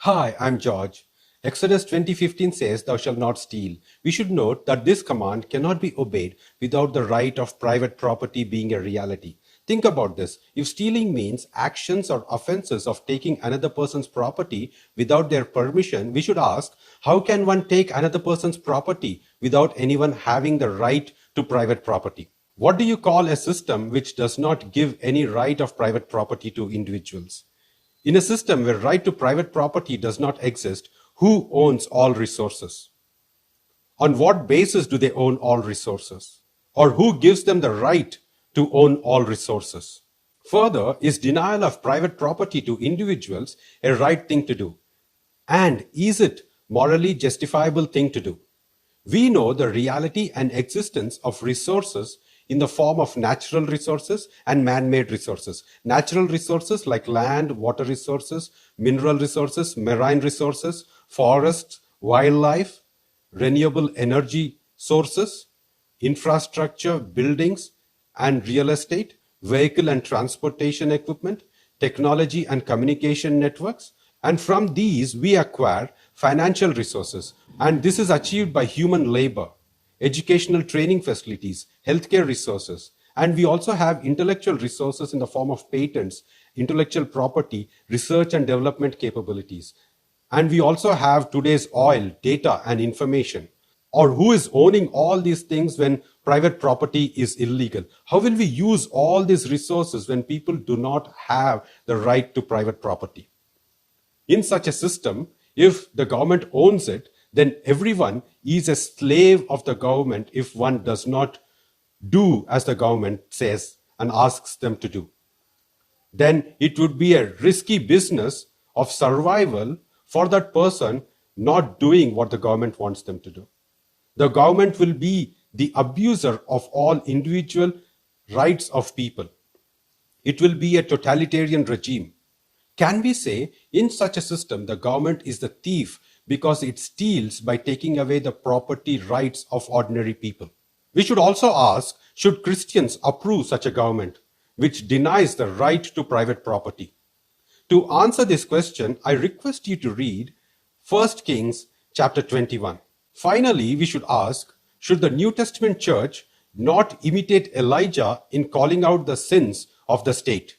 Hi, I'm George. Exodus 20:15 says, "Thou shalt not steal." We should note that this command cannot be obeyed without the right of private property being a reality. Think about this. If stealing means actions or offenses of taking another person's property without their permission, we should ask, how can one take another person's property without anyone having the right to private property? What do you call a system which does not give any right of private property to individuals? In a system where right to private property does not exist, who owns all resources? On what basis do they own all resources? Or who gives them the right to own all resources? Further, is denial of private property to individuals a right thing to do? And is it morally justifiable thing to do? We know the reality and existence of resources in the form of natural resources and man-made resources. Natural resources like land, water resources, mineral resources, marine resources, forests, wildlife, renewable energy sources, infrastructure, buildings and real estate, vehicle and transportation equipment, technology and communication networks. And from these, we acquire financial resources. And this is achieved by human labor, educational training facilities, healthcare resources. And we also have intellectual resources in the form of patents, intellectual property, research and development capabilities. And we also have today's oil, data, and information. Or who is owning all these things when private property is illegal? How will we use all these resources when people do not have the right to private property? In such a system, if the government owns it, then everyone is a slave of the government if one does not do as the government says and asks them to do. Then it would be a risky business of survival for that person not doing what the government wants them to do. The government will be the abuser of all individual rights of people. It will be a totalitarian regime. Can we say in such a system the government is the thief because it steals by taking away the property rights of ordinary people? We should also ask, should Christians approve such a government which denies the right to private property? To answer this question, I request you to read 1 Kings chapter 21. Finally, we should ask, should the New Testament church not imitate Elijah in calling out the sins of the state?